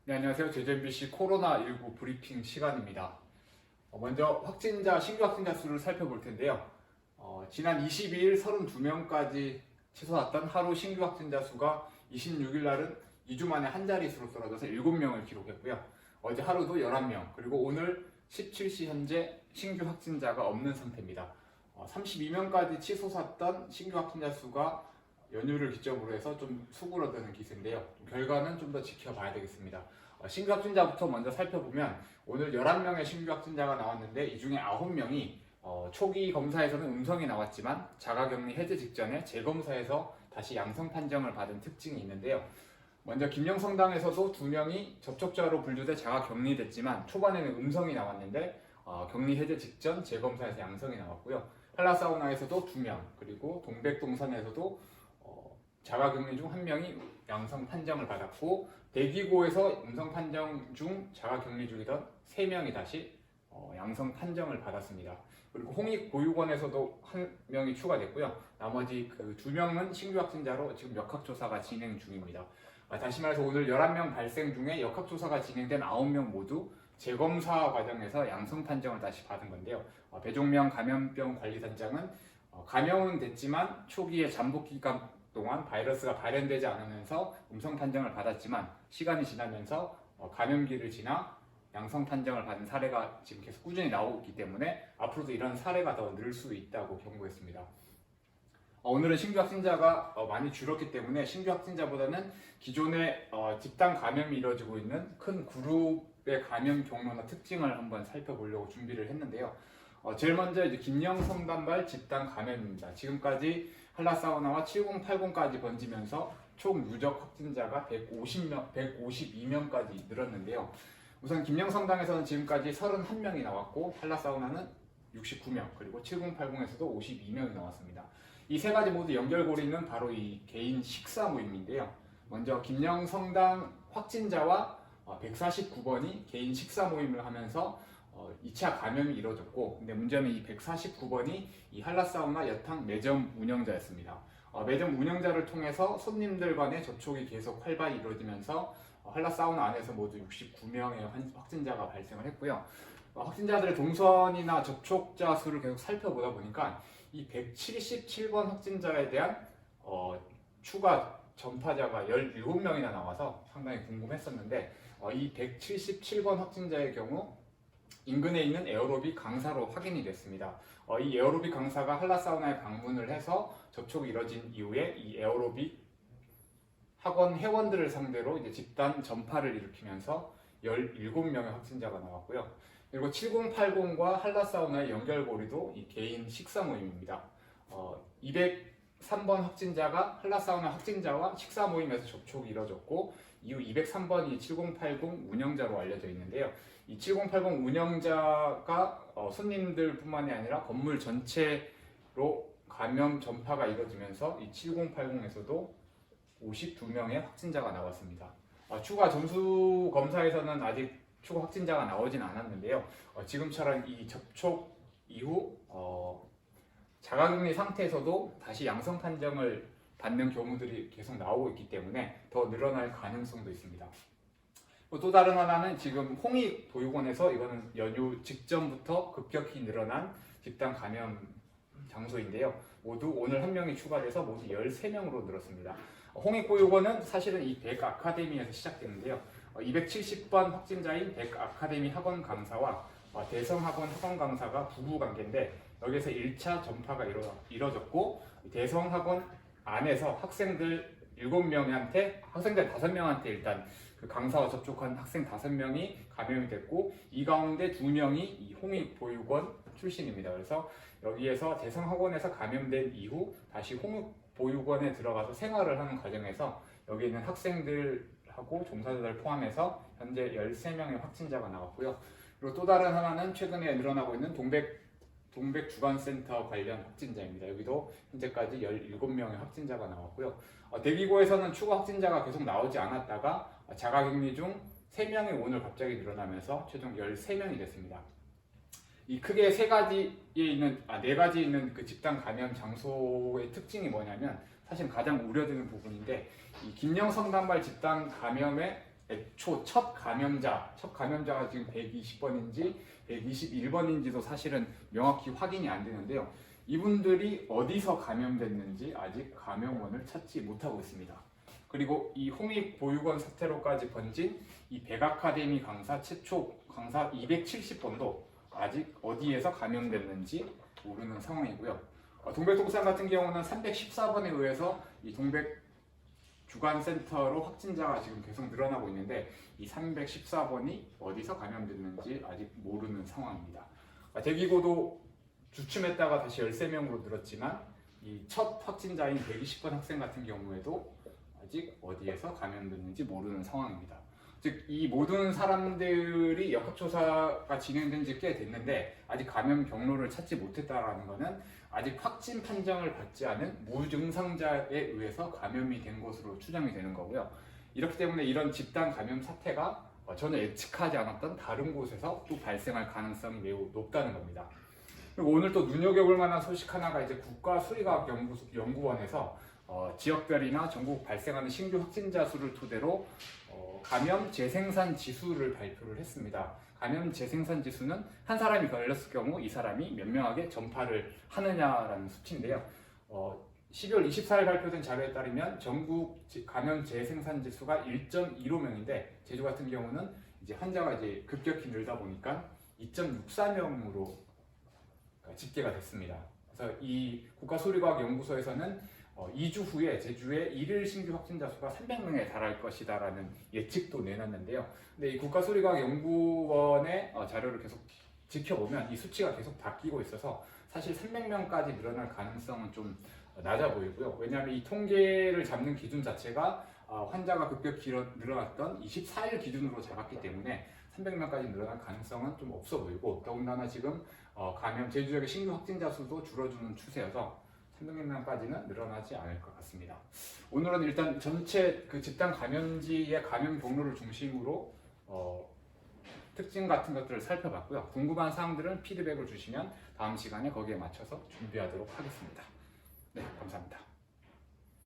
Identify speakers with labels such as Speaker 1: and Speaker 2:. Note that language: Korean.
Speaker 1: 네, 안녕하세요. JMBC 코로나19 브리핑 시간입니다. 먼저 신규 확진자 수를 살펴볼 텐데요. 지난 22일 32명까지 치솟았던 하루 신규 확진자 수가 26일 날은 2주 만에 한 자릿수로 떨어져서 7명을 기록했고요. 어제 하루도 11명, 그리고 오늘 17시 현재 신규 확진자가 없는 상태입니다. 32명까지 치솟았던 신규 확진자 수가 연휴를 기점으로 해서 좀 수그러드는 기세인데요. 결과는 좀 더 지켜봐야 되겠습니다. 신규 확진자부터 먼저 살펴보면 오늘 11명의 신규 확진자가 나왔는데 이 중에 9명이 초기 검사에서는 음성이 나왔지만 자가격리 해제 직전에 재검사에서 다시 양성 판정을 받은 특징이 있는데요. 먼저 김영성당에서도 2명이 접촉자로 분류돼 자가격리됐지만 초반에는 음성이 나왔는데 격리 해제 직전 재검사에서 양성이 나왔고요. 한라사우나에서도 2명, 그리고 동백동산에서도 자가격리 중 1명이 양성 판정을 받았고, 대기고에서 음성 판정 중 자가격리 중이던 3명이 다시 양성 판정을 받았습니다. 그리고 홍익보육원에서도 1명이 추가됐고요. 나머지 그 2명은 신규 확진자로 지금 역학조사가 진행 중입니다. 다시 말해서 오늘 11명 발생 중에 역학조사가 진행된 9명 모두 재검사 과정에서 양성 판정을 다시 받은 건데요. 배종명 감염병 관리단장은 감염은 됐지만 초기에 잠복 기간 동안 바이러스가 발현되지 않으면서 음성 판정을 받았지만 시간이 지나면서 감염기를 지나 양성 판정을 받은 사례가 지금 계속 꾸준히 나오고 있기 때문에 앞으로도 이런 사례가 더 늘 수 있다고 경고했습니다. 오늘은 신규 확진자가 많이 줄었기 때문에 신규 확진자보다는 기존에 집단 감염이 이루어지고 있는 큰 그룹의 감염 경로나 특징을 한번 살펴보려고 준비를 했는데요. 제일 먼저 이제 김영성 단발 집단 감염입니다. 지금까지 한라사우나와 7080까지 번지면서 총 누적 확진자가 152명까지 늘었는데요. 우선 김영성당에서는 지금까지 31명이 나왔고 한라사우나는 69명, 그리고 7080에서도 52명이 나왔습니다. 이 세 가지 모두 연결고리는 바로 이 개인 식사 모임인데요. 먼저 김영성당 확진자와 149번이 개인 식사 모임을 하면서 2차 감염이 이루어졌고, 근데 문제는 이 149번이 이 한라사우나 여탕 매점 운영자였습니다. 매점 운영자를 통해서 손님들 간의 접촉이 계속 활발히 이루어지면서 한라사우나 안에서 모두 69명의 확진자가 발생을 했고요. 확진자들의 동선이나 접촉자 수를 계속 살펴보다 보니까 이 177번 확진자에 대한 추가 전파자가 17명이나 나와서 상당히 궁금했었는데, 이 177번 확진자의 경우 인근에 있는 에어로빅 강사로 확인이 됐습니다. 이 에어로빅 강사가 한라사우나에 방문을 해서 접촉이 이뤄진 이후에 이 에어로빅 학원 회원들을 상대로 이제 집단 전파를 일으키면서 17명의 확진자가 나왔고요. 그리고 7080과 한라사우나의 연결고리도 이 개인 식사 모임입니다. 203번 확진자가 한라사우나 확진자와 식사 모임에서 접촉이 이뤄졌고, 이후 203번이 7080 운영자로 알려져 있는데요. 이 7080 운영자가 손님들뿐만이 아니라 건물 전체로 감염 전파가 이뤄지면서 이 7080에서도 52명의 확진자가 나왔습니다. 추가 전수 검사에서는 아직 추가 확진자가 나오진 않았는데요. 지금처럼 이 접촉 이후 자가격리 상태에서도 다시 양성 판정을 받는 경우들이 계속 나오고 있기 때문에 더 늘어날 가능성도 있습니다. 또 다른 하나는 지금 홍익보육원에서, 이거는 연휴 직전부터 급격히 늘어난 집단 감염 장소인데요. 모두 오늘 1명이 추가돼서 모두 13명으로 늘었습니다. 홍익보육원은 사실은 이 백아카데미에서 시작됐는데요. 270번 확진자인 백아카데미 학원 강사와 대성학원 학원 강사가 부부 관계인데, 여기서 1차 전파가 이뤄졌고, 대성학원 안에서 학생들 5명한테 일단 그 강사와 접촉한 학생 5명이 감염이 됐고, 이 가운데 2명이 이 홍익보육원 출신입니다. 그래서 여기에서 대성학원에서 감염된 이후 다시 홍익보육원에 들어가서 생활을 하는 과정에서 여기 있는 학생들하고 종사자들 포함해서 현재 13명의 확진자가 나왔고요. 그리고 또 다른 하나는 최근에 늘어나고 있는 동백주간센터 관련 확진자입니다. 여기도 현재까지 17명의 확진자가 나왔고요. 대기고에서는 추가 확진자가 계속 나오지 않았다가 자가격리 중 3명이 오늘 갑자기 늘어나면서 최종 13명이 됐습니다. 이 크게 4가지 있는 그 집단 감염 장소의 특징이 뭐냐면, 사실 가장 우려되는 부분인데, 이 김영성 단발 집단 감염의 애초 첫 감염자가 지금 120번인지 121번인지도 사실은 명확히 확인이 안 되는데요. 이분들이 어디서 감염됐는지 아직 감염원을 찾지 못하고 있습니다. 그리고 이 홍익 보육원 사태로까지 번진 이 백아카데미 강사 최초 강사 270번도 아직 어디에서 감염됐는지 모르는 상황이고요. 동백동산 같은 경우는 314번에 의해서 이 동백 주간센터로 확진자가 지금 계속 늘어나고 있는데 이 314번이 어디서 감염됐는지 아직 모르는 상황입니다. 대기고도 주춤했다가 다시 13명으로 늘었지만 이 첫 확진자인 120번 학생 같은 경우에도 아직 어디에서 감염됐는지 모르는 상황입니다. 즉 이 모든 사람들이 역학조사가 진행된 지 꽤 됐는데 아직 감염 경로를 찾지 못했다는 것은 아직 확진 판정을 받지 않은 무증상자에 의해서 감염이 된 것으로 추정이 되는 거고요. 이렇기 때문에 이런 집단 감염 사태가 전혀 예측하지 않았던 다른 곳에서 또 발생할 가능성이 매우 높다는 겁니다. 그리고 오늘 또 눈여겨볼 만한 소식 하나가 이제 국가수의과학연구원에서 지역별이나 전국 발생하는 신규 확진자 수를 토대로 감염 재생산 지수를 발표를 했습니다. 감염 재생산 지수는 한 사람이 걸렸을 경우 이 사람이 몇 명에게 전파를 하느냐라는 수치인데요. 12월 24일 발표된 자료에 따르면 전국 감염 재생산 지수가 1.15명인데 제주 같은 경우는 이제 환자가 이제 급격히 늘다 보니까 2.64명으로 집계가 됐습니다. 그래서 이 국가수의과학연구소에서는 2주 후에 제주의 일일 신규 확진자 수가 300명에 달할 것이다라는 예측도 내놨는데요. 근데 이 국가수의과학연구원의 자료를 계속 지켜보면 이 수치가 계속 바뀌고 있어서 사실 300명까지 늘어날 가능성은 좀 낮아 보이고요. 왜냐하면 이 통계를 잡는 기준 자체가 환자가 급격히 늘어났던 24일 기준으로 잡았기 때문에 300명까지 늘어날 가능성은 좀 없어 보이고 더군다나 지금 제주 지역의 신규 확진자 수도 줄어드는 추세여서 300명까지는 늘어나지 않을 것 같습니다. 오늘은 일단 전체 그 집단 감염지의 감염 경로를 중심으로 특징 같은 것들을 살펴봤고요. 궁금한 사항들은 피드백을 주시면 다음 시간에 거기에 맞춰서 준비하도록 하겠습니다. 네, 감사합니다.